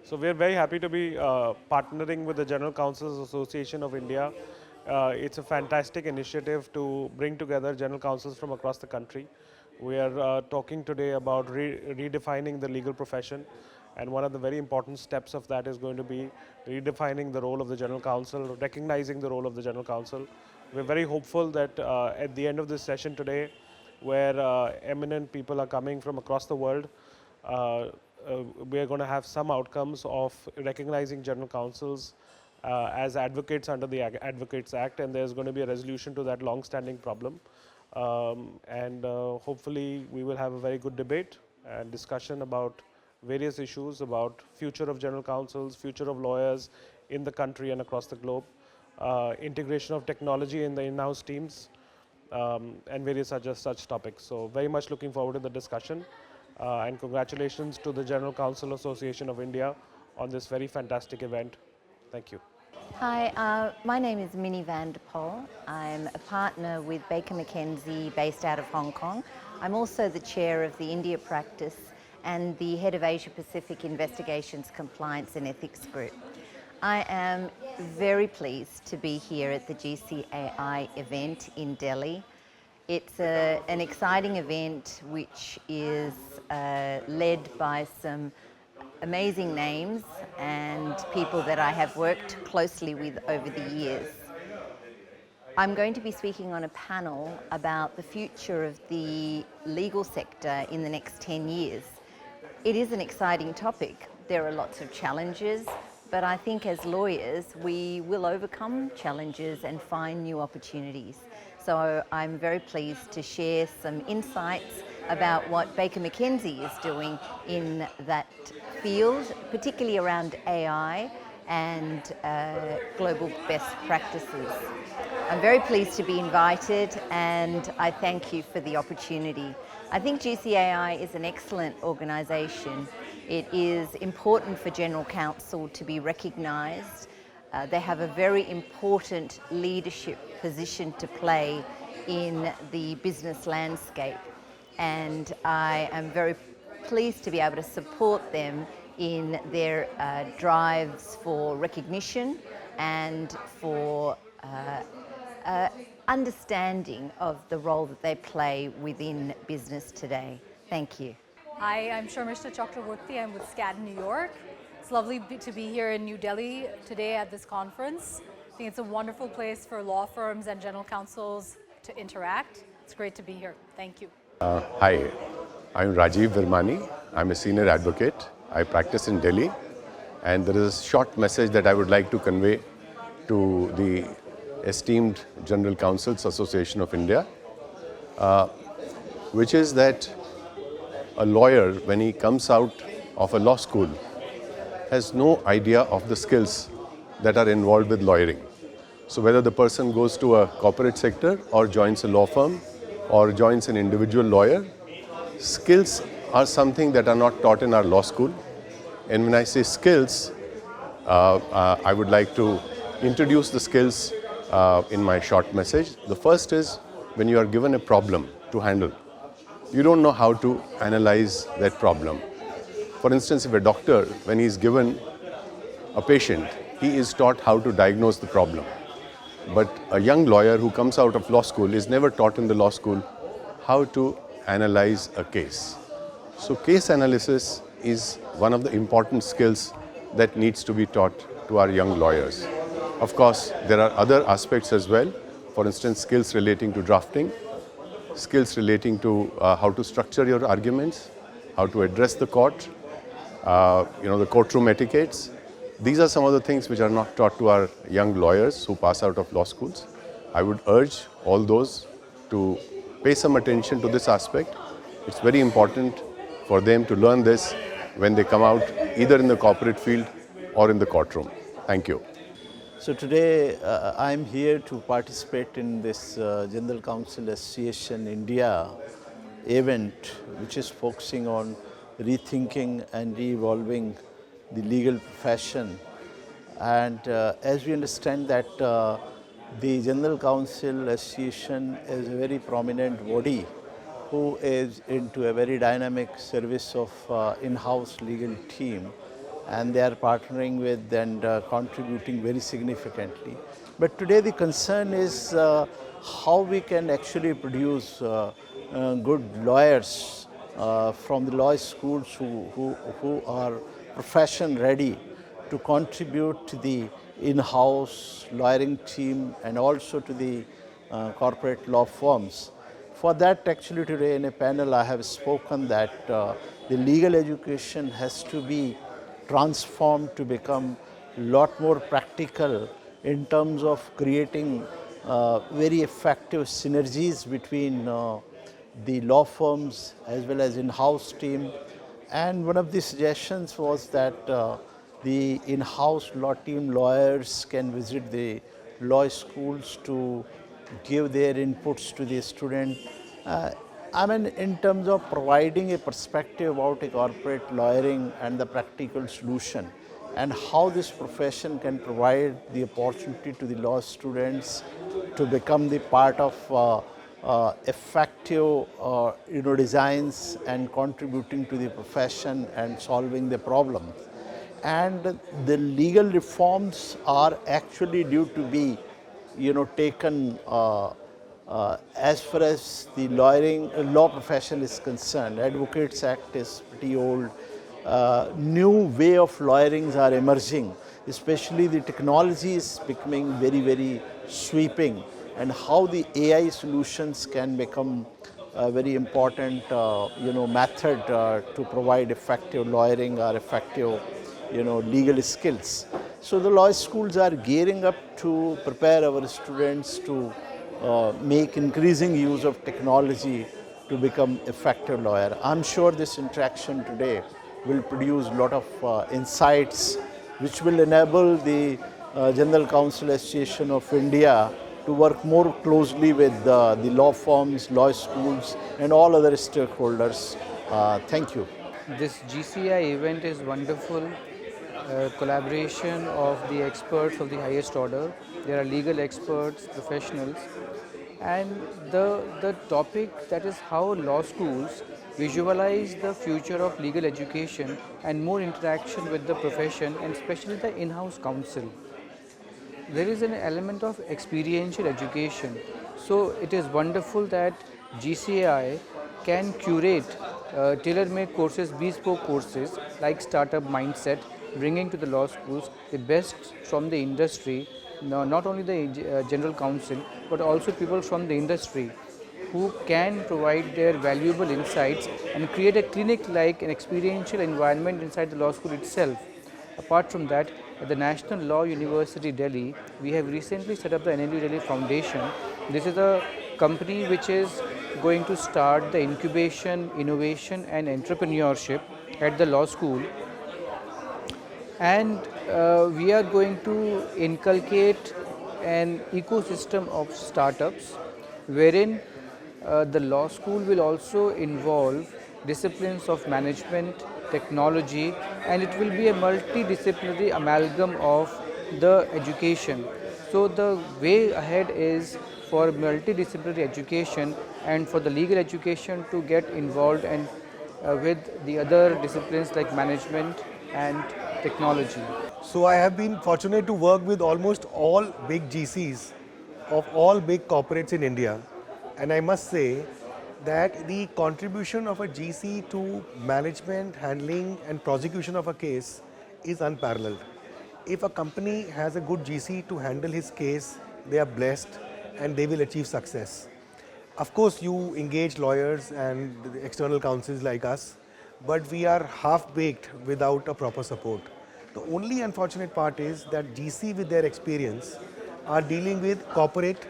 So we're very happy to be partnering with the General Counsels Association of India. It's a fantastic initiative to bring together general counsels from across the country. We are talking today about redefining the legal profession, and one of the very important steps of that is going to be redefining the role of the general counsel, recognizing the role of the general counsel. We're very hopeful that at the end of this session today, where eminent people are coming from across the world, uh, we are going to have some outcomes of recognizing general counsels as advocates under the Advocates Act, and there's going to be a resolution to that long-standing problem. Hopefully we will have a very good debate and discussion about various issues about future of general counsels, future of lawyers in the country and across the globe, integration of technology in the in-house teams, and various such topics. So very much looking forward to the discussion, and congratulations to the General Counsel Association of India on this very fantastic event. Thank you. Hi, my name is Minnie van der Pol. I'm a partner with Baker McKenzie based out of Hong Kong. I'm also the chair of the India practice and the head of Asia Pacific Investigations Compliance and Ethics Group. I am very pleased to be here at the GCAI event in Delhi. It's an exciting event which is led by some amazing names and people that I have worked closely with over the years. I'm going to be speaking on a panel about the future of the legal sector in the next 10 years. It is an exciting topic. There are lots of challenges, but I think as lawyers we will overcome challenges and find new opportunities. So I'm very pleased to share some insights about what Baker McKenzie is doing in that field, particularly around AI and global best practices. I'm very pleased to be invited, and I thank you for the opportunity. I think GCAI is an excellent organisation. It is important for General Counsel to be recognised. They have a very important leadership position to play in the business landscape, and I am very pleased to be able to support them in their drives for recognition and for understanding of the role that they play within business today. Thank you. Hi, I'm Sharmishta Chakraborty. I'm with SCAD New York. It's lovely to be here in New Delhi today at this conference. I think it's a wonderful place for law firms and general counsels to interact. It's great to be here. Thank you. Hi, I'm Rajiv Virmani. I'm a senior advocate. I practice in Delhi, and there is a short message that I would like to convey to the esteemed General Counsels Association of India, which is that a lawyer, when he comes out of a law school, has no idea of the skills that are involved with lawyering. So whether the person goes to a corporate sector or joins a law firm or joins an individual lawyer, skills are something that are not taught in our law school. And when I say skills, I would like to introduce the skills in my short message. The first is when you are given a problem to handle, you don't know how to analyze that problem. For instance, if a doctor, when he is given a patient, he is taught how to diagnose the problem. But a young lawyer who comes out of law school is never taught in the law school how to analyze a case. So case analysis is one of the important skills that needs to be taught to our young lawyers. Of course, there are other aspects as well. For instance, skills relating to drafting, skills relating to how to structure your arguments, how to address the court, the courtroom etiquettes. These are some of the things which are not taught to our young lawyers who pass out of law schools. I would urge all those to pay some attention to this aspect. It's very important for them to learn this when they come out, either in the corporate field or in the courtroom. Thank you. So today I'm here to participate in this General Counsel Association India event, which is focusing on rethinking and re-evolving the legal profession. And as we understand that the General Counsel Association is a very prominent body who is into a very dynamic service of in-house legal team. and they are partnering with and contributing very significantly. But today the concern is how we can actually produce good lawyers from the law schools who are profession ready to contribute to the in-house lawyering team and also to the corporate law firms. For that, actually today in a panel I have spoken that the legal education has to be transformed to become a lot more practical in terms of creating very effective synergies between the law firms as well as in-house team. And one of the suggestions was that the in-house law team lawyers can visit the law schools to give their inputs to the student. I mean, in terms of providing a perspective about a corporate lawyering and the practical solution, and how this profession can provide the opportunity to the law students to become the part of effective designs and contributing to the profession and solving the problems. And the legal reforms are actually due to be taken as far as the law profession is concerned. Advocates Act is pretty old. New way of lawyerings are emerging, especially the technology is becoming very, very sweeping, and how the AI solutions can become a very important method to provide effective lawyering or effective legal skills. So the law schools are gearing up to prepare our students to make increasing use of technology to become effective lawyer. I'm sure this interaction today will produce a lot of insights which will enable the General Counsel Association of India to work more closely with the law firms, law schools and all other stakeholders. Thank you. This GCAI event is wonderful. Collaboration of the experts of the highest order. There are legal experts, professionals, and the topic, that is how law schools visualize the future of legal education and more interaction with the profession, and especially the in-house counsel. There is an element of experiential education. So it is wonderful that GCAI can curate tailor-made courses, bespoke courses like startup mindset, bringing to the law schools the best from the industry, not only the general counsel, but also people from the industry who can provide their valuable insights and create a clinic-like and experiential environment inside the law school itself. Apart from that, at the National Law University Delhi, we have recently set up the NLU Delhi Foundation. This is a company which is going to start the incubation, innovation and entrepreneurship at the law school. And we are going to inculcate an ecosystem of startups wherein the law school will also involve disciplines of management, technology, and it will be a multidisciplinary amalgam of the education. So the way ahead is for multidisciplinary education and for the legal education to get involved and with the other disciplines like management and technology. So I have been fortunate to work with almost all big GCs of all big corporates in India, and I must say that the contribution of a GC to management, handling and prosecution of a case is unparalleled. If a company has a good GC to handle his case, they are blessed and they will achieve success. Of course, you engage lawyers and external counsels like us, but we are half-baked without a proper support. The only unfortunate part is that GC with their experience are dealing with corporate,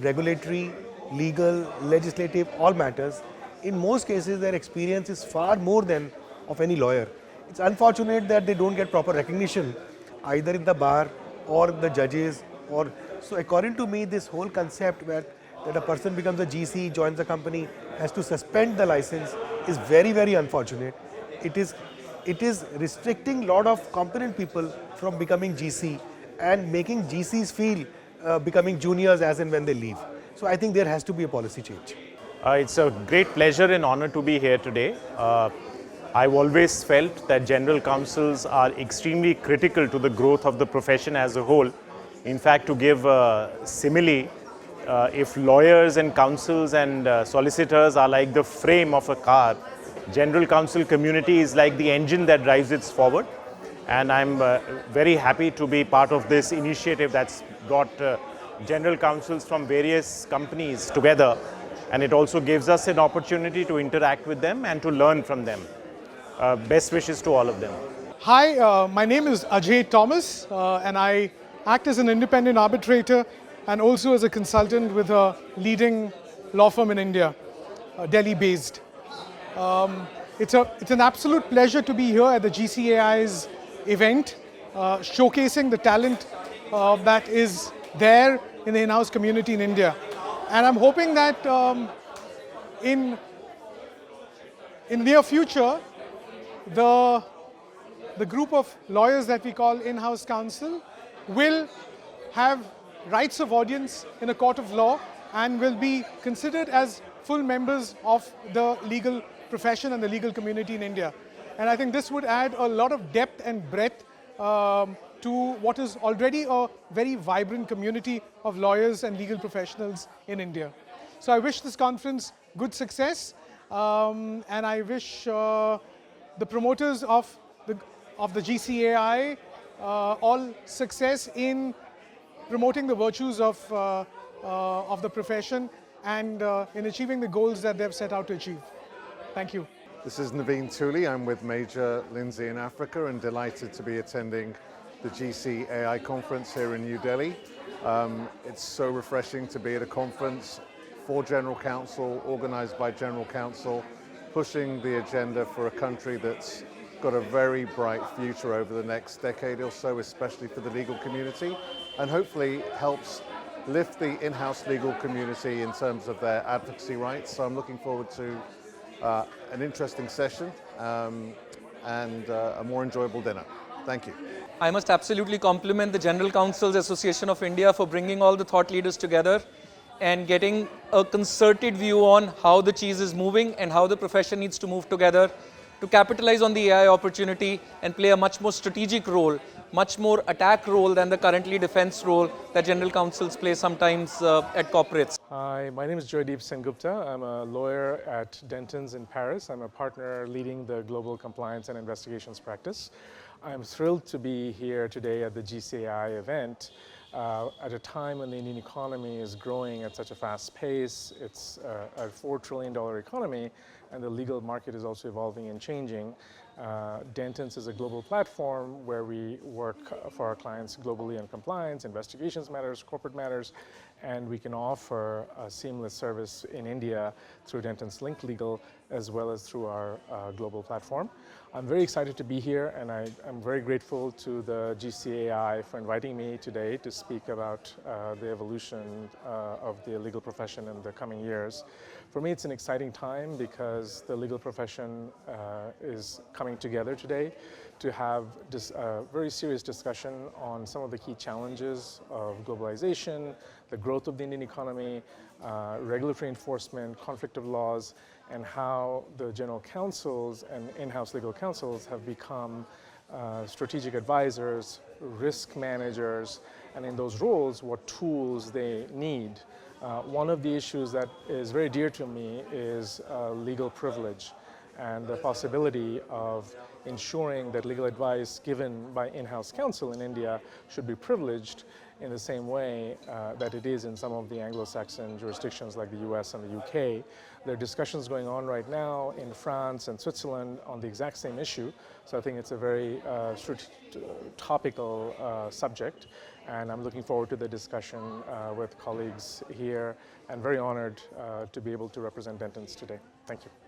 regulatory, legal, legislative, all matters. In most cases, their experience is far more than of any lawyer. It's unfortunate that they don't get proper recognition either in the bar or the judges. So according to me, this whole concept that a person becomes a GC, joins the company, has to suspend the license is very, very unfortunate. It is restricting a lot of competent people from becoming GC and making GCs feel becoming juniors as and when they leave. So I think there has to be a policy change. It's a great pleasure and honor to be here today. I've always felt that general counsels are extremely critical to the growth of the profession as a whole. In fact, to give a simile, if lawyers and counsels and solicitors are like the frame of a car, general counsel community is like the engine that drives it forward. And I'm very happy to be part of this initiative that's got general counsels from various companies together. And it also gives us an opportunity to interact with them and to learn from them. Best wishes to all of them. Hi, my name is Ajay Thomas, and I act as an independent arbitrator and also as a consultant with a leading law firm in India, Delhi-based. It's an absolute pleasure to be here at the GCAI's event, showcasing the talent that is there in the in-house community in India. And I'm hoping that in near future, the group of lawyers that we call in-house counsel will have rights of audience in a court of law and will be considered as full members of the legal profession and the legal community in India. And I think this would add a lot of depth and breadth to what is already a very vibrant community of lawyers and legal professionals in India. So I wish this conference good success, and I wish the promoters of the GCAI all success in promoting the virtues of the profession and in achieving the goals that they've set out to achieve. Thank you. This is Naveen Tooley. I'm with Major Lindsay in Africa and delighted to be attending the GCAI conference here in New Delhi. It's so refreshing to be at a conference for General Counsel, organized by General Counsel, pushing the agenda for a country that's got a very bright future over the next decade or so, especially for the legal community, and hopefully helps lift the in-house legal community in terms of their advocacy rights. So I'm looking forward to an interesting session and a more enjoyable dinner. Thank you. I must absolutely compliment the General Counsels Association of India for bringing all the thought leaders together and getting a concerted view on how the cheese is moving and how the profession needs to move together to capitalize on the AI opportunity and play a much more strategic role, much more attack role than the currently defense role that general counsels play sometimes at corporates. Hi, my name is Joydeep Sengupta. I'm a lawyer at Dentons in Paris. I'm a partner leading the global compliance and investigations practice. I'm thrilled to be here today at the GCAI event at a time when the Indian economy is growing at such a fast pace. It's a $4 trillion economy, and the legal market is also evolving and changing. Dentons is a global platform where we work for our clients globally on compliance, investigations matters, corporate matters, and we can offer a seamless service in India through Dentons Link Legal as well as through our global platform. I'm very excited to be here, and I'm very grateful to the GCAI for inviting me today to speak about the evolution of the legal profession in the coming years. For me, it's an exciting time because the legal profession is coming together today to have a very serious discussion on some of the key challenges of globalization, the growth of the Indian economy, regulatory enforcement, conflict of laws, and how the general counsels and in-house legal counsels have become strategic advisors, risk managers, and in those roles, what tools they need. One of the issues that is very dear to me is legal privilege and the possibility of ensuring that legal advice given by in-house counsel in India should be privileged in the same way that it is in some of the Anglo-Saxon jurisdictions like the US and the UK. There are discussions going on right now in France and Switzerland on the exact same issue, so I think it's a very topical subject, and I'm looking forward to the discussion with colleagues here and very honored to be able to represent Dentons today. Thank you.